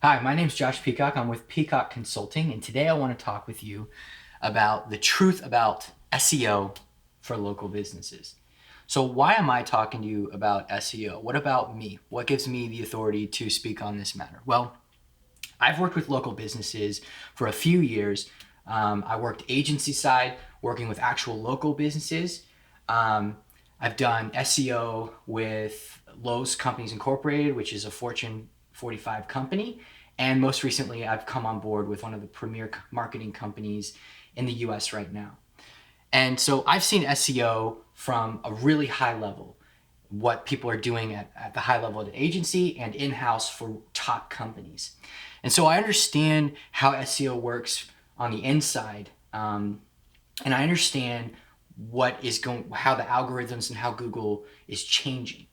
Hi, my name is Josh Peacock. I'm with Peacock Consulting, and today I want to talk with you about the truth about SEO for local businesses. So, why am I talking to you about SEO? What about me? What gives me the authority to speak on this matter? Well, I've worked with local businesses for a few years. I worked agency side, working with actual local businesses. Um, I've done SEO with Lowe's Companies Incorporated, which is a Fortune 45 company. And most recently, I've come on board with one of the premier marketing companies in the US right now. And so I've seen SEO from a really high level, what people are doing at the high level at an agency and in-house for top companies. And so I understand how SEO works on the inside, and I understand how the algorithms and how Google is changing.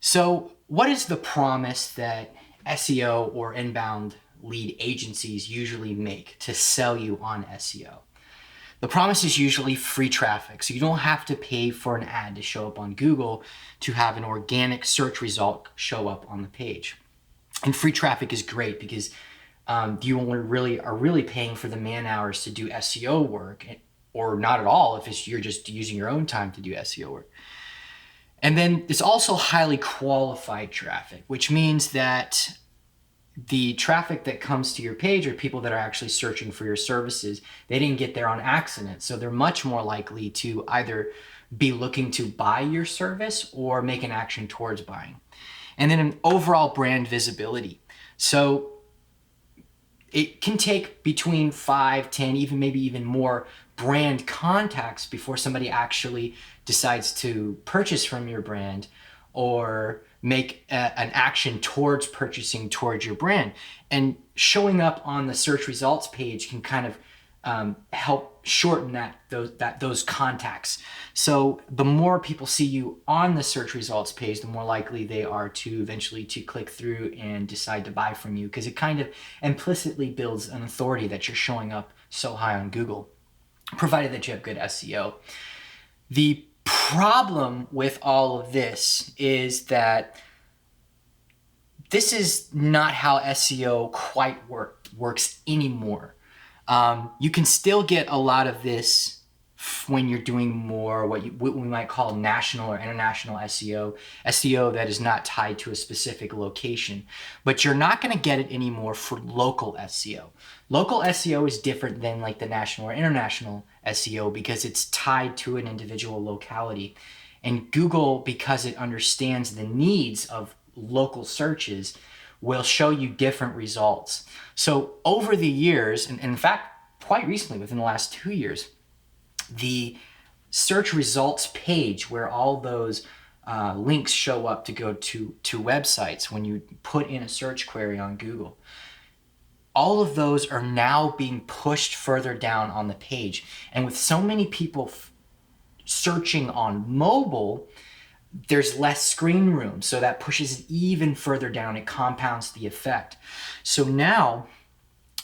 So what is the promise that SEO or inbound lead agencies usually make to sell you on SEO? The promise is usually free traffic. So you don't have to pay for an ad to show up on Google to have an organic search result show up on the page. And free traffic is great because you are really paying for the man hours to do SEO work, or not at all if you're just using your own time to do SEO work. And then it's also highly qualified traffic, which means that the traffic that comes to your page are people that are actually searching for your services. They didn't get there on accident. So they're much more likely to either be looking to buy your service or make an action towards buying. And then an overall brand visibility. So it can take between 5, 10, even maybe even more brand contacts before somebody actually decides to purchase from your brand or make an action towards purchasing towards your brand. And showing up on the search results page can kind of help shorten those contacts. So the more people see you on the search results page, the more likely they are to eventually to click through and decide to buy from you, because it kind of implicitly builds an authority that you're showing up so high on Google, provided that you have good SEO. The problem with all of this is that this is not how SEO quite works anymore. You can still get a lot of this when you're doing more what we might call national or international SEO that is not tied to a specific location. But you're not going to get it anymore for local SEO. Local SEO is different than like the national or international SEO because it's tied to an individual locality. And Google, because it understands the needs of local searches, will show you different results. So over the years, and in fact, quite recently, within the last 2 years, the search results page where all those links show up to go to websites when you put in a search query on Google, all of those are now being pushed further down on the page. And with so many people searching on mobile, there's less screen room, so that pushes it even further down. It compounds the effect. So now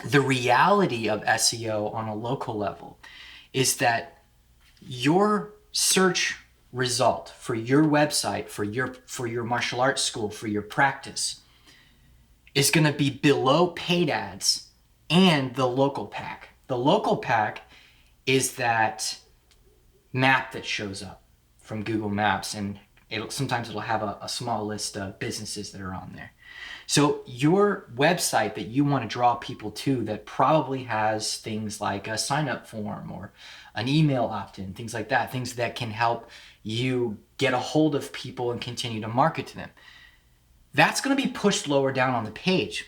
the reality of SEO on a local level is that your search result for your website, for your martial arts school, for your practice, is going to be below paid ads and the local pack. The local pack is that map that shows up from Google Maps, and sometimes it'll have a small list of businesses that are on there. So your website that you want to draw people to, that probably has things like a sign-up form or an email opt-in, things like that, things that can help you get a hold of people and continue to market to them, that's going to be pushed lower down on the page.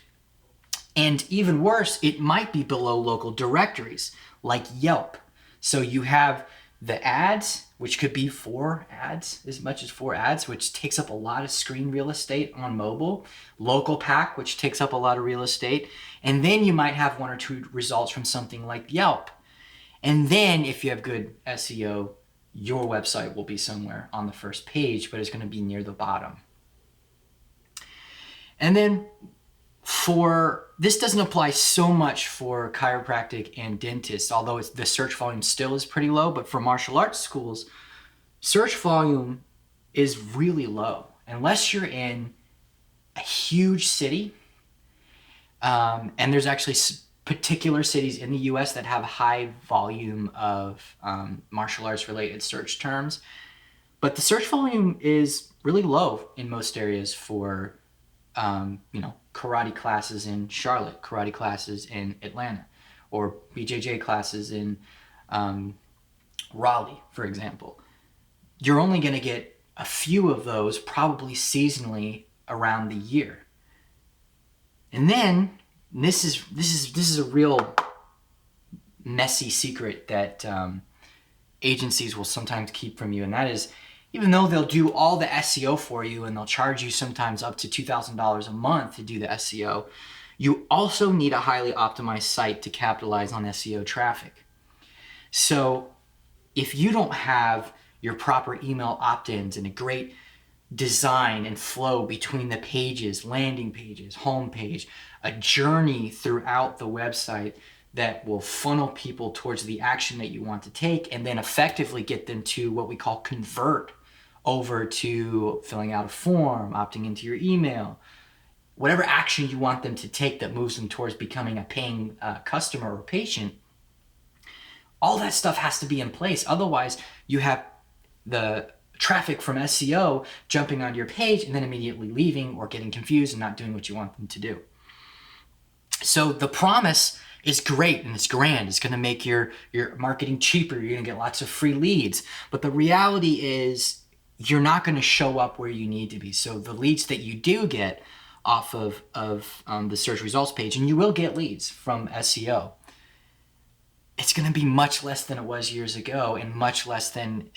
And even worse, it might be below local directories like Yelp. So you have the ads, which could be 4 ads, as much as 4 ads, which takes up a lot of screen real estate on mobile. Local pack, which takes up a lot of real estate. And then you might have 1 or 2 results from something like Yelp. And then if you have good SEO, your website will be somewhere on the first page, but it's going to be near the bottom. And then this doesn't apply so much for chiropractic and dentists, although the search volume still is pretty low. But for martial arts schools, search volume is really low unless you're in a huge city And there's actually particular cities in the US that have a high volume of martial arts related search terms. But the search volume is really low in most areas for, karate classes in Charlotte, karate classes in Atlanta, or BJJ classes in Raleigh, for example. You're only going to get a few of those, probably seasonally around the year. And then this is a real messy secret that agencies will sometimes keep from you, and that is, even though they'll do all the SEO for you and they'll charge you sometimes up to $2,000 a month to do the SEO, you also need a highly optimized site to capitalize on SEO traffic. So if you don't have your proper email opt-ins and a great design and flow between the pages, landing pages, homepage, a journey throughout the website that will funnel people towards the action that you want to take, and then effectively get them to what we call convert over to filling out a form, opting into your email, whatever action you want them to take that moves them towards becoming a paying customer or patient, all that stuff has to be in place. Otherwise, you have the traffic from SEO jumping onto your page and then immediately leaving or getting confused and not doing what you want them to do. So the promise is great and it's grand. It's going to make your marketing cheaper. You're going to get lots of free leads. But the reality is you're not going to show up where you need to be. So the leads that you do get off of the search results page, and you will get leads from SEO, it's going to be much less than it was years ago, and much less than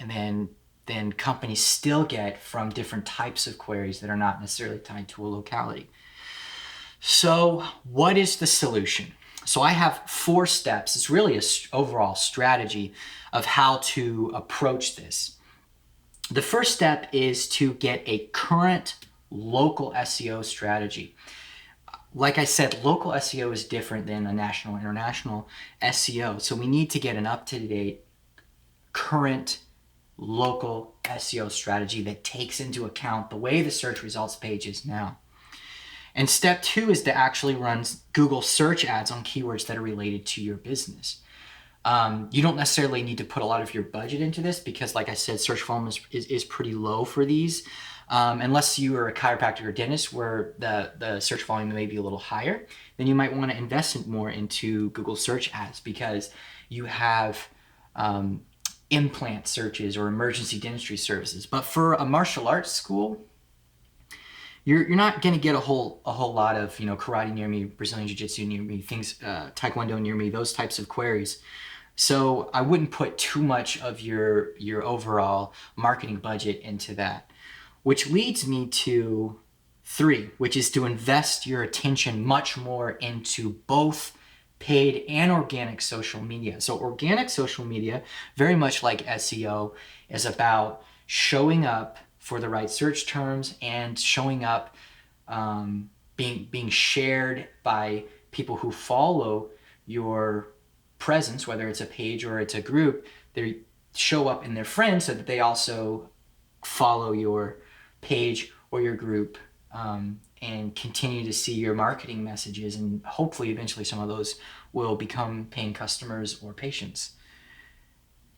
companies still get from different types of queries that are not necessarily tied to a locality. So what is the solution? So I have 4 steps. It's really an overall strategy of how to approach this. The first step is to get a current local SEO strategy. Like I said, local SEO is different than a national, international SEO. So we need to get an up-to-date, current local SEO strategy that takes into account the way the search results page is now. And step 2 is to actually run Google search ads on keywords that are related to your business. You don't necessarily need to put a lot of your budget into this because, like I said, search volume is pretty low for these. Unless you are a chiropractor or dentist where the search volume may be a little higher, then you might want to invest more into Google search ads because you have implant searches or emergency dentistry services. But for a martial arts school, you're not going to get a whole lot of karate near me, Brazilian jiu-jitsu near me, things taekwondo near me, those types of queries. So I wouldn't put too much of your overall marketing budget into that. Which leads me to 3, which is to invest your attention much more into both paid and organic social media. So organic social media, very much like SEO, is about showing up for the right search terms and showing up, being shared by people who follow your presence, whether it's a page or it's a group. They show up in their friends so that they also follow your page or your group, and continue to see your marketing messages, and hopefully eventually some of those will become paying customers or patients.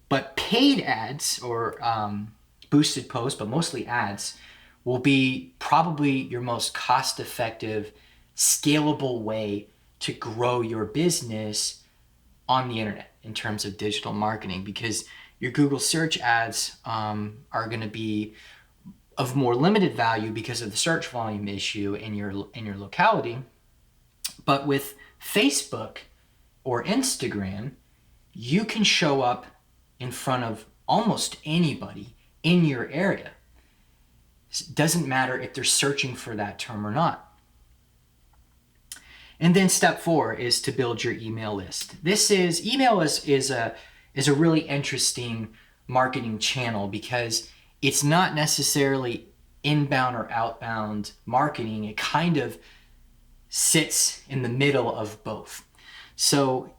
But paid ads or boosted posts, but mostly ads, will be probably your most cost-effective, scalable way to grow your business on the internet in terms of digital marketing, because your Google search ads are going to be of more limited value because of the search volume issue in your locality. But with Facebook or Instagram, you can show up in front of almost anybody in your area. It doesn't matter if they're searching for that term or not. And then step 4 is to build your email list. Email is a really interesting marketing channel because it's not necessarily inbound or outbound marketing. It kind of sits in the middle of both. So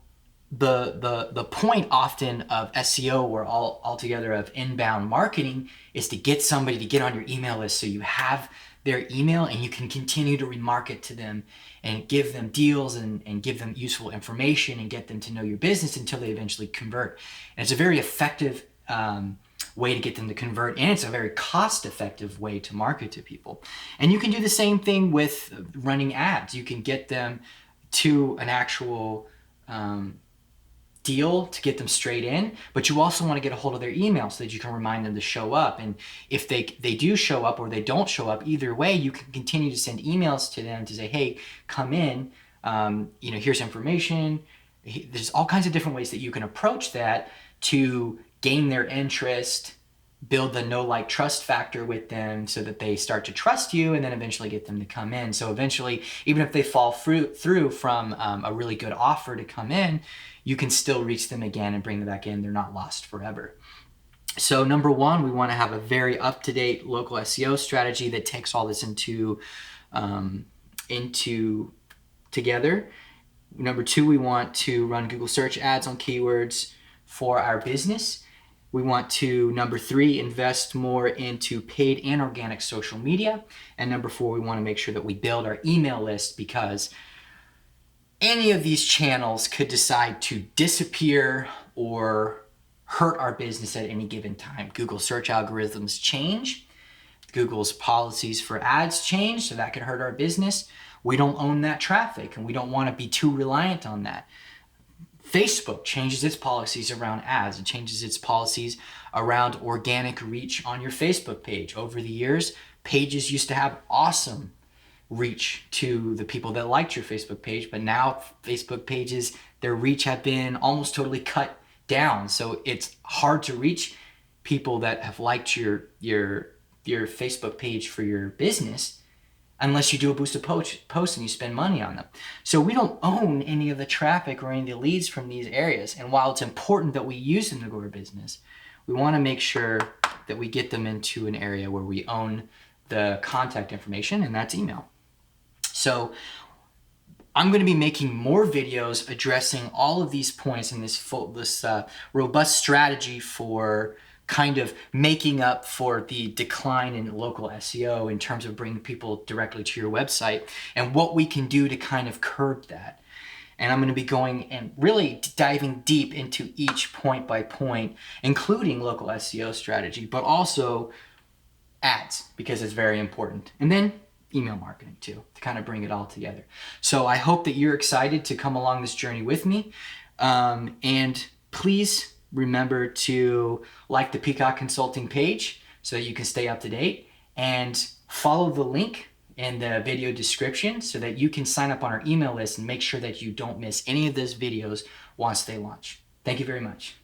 the point often of SEO or altogether of inbound marketing is to get somebody to get on your email list so you have their email, and you can continue to remarket to them and give them deals and give them useful information and get them to know your business until they eventually convert. And it's a very effective way to get them to convert, and it's a very cost-effective way to market to people. And you can do the same thing with running ads. You can get them to an actual deal to get them straight in, but you also want to get a hold of their email so that you can remind them to show up. And if they do show up or they don't show up, either way, you can continue to send emails to them to say, hey, come in, here's information. There's all kinds of different ways that you can approach that to gain their interest, build the know, like, trust factor with them so that they start to trust you, and then eventually get them to come in. So eventually, even if they fall through from a really good offer to come in, you can still reach them again and bring them back in. They're not lost forever. So number one, we want to have a very up-to-date local SEO strategy that takes all this into together. Number two, we want to run Google search ads on keywords for our business. We want to, number three, invest more into paid and organic social media. And number four, we want to make sure that we build our email list, because any of these channels could decide to disappear or hurt our business at any given time. Google search algorithms change. Google's policies for ads change, so that could hurt our business. We don't own that traffic, and we don't want to be too reliant on that. Facebook changes its policies around ads. It changes its policies around organic reach on your Facebook page. Over the years, pages used to have awesome reach to the people that liked your Facebook page, but now Facebook pages, their reach have been almost totally cut down. So it's hard to reach people that have liked your Facebook page for your business unless you do a boosted post and you spend money on them. So we don't own any of the traffic or any of the leads from these areas. And while it's important that we use them to grow our business, we want to make sure that we get them into an area where we own the contact information, and that's email. So I'm going to be making more videos addressing all of these points in this robust strategy for kind of making up for the decline in local SEO in terms of bringing people directly to your website and what we can do to kind of curb that. And I'm going to be going and really diving deep into each point by point, including local SEO strategy, but also ads, because it's very important. And then email marketing too, to kind of bring it all together. So I hope that you're excited to come along this journey with me. And please remember to like the Peacock Consulting page so that you can stay up to date, and follow the link in the video description so that you can sign up on our email list and make sure that you don't miss any of those videos once they launch. Thank you very much.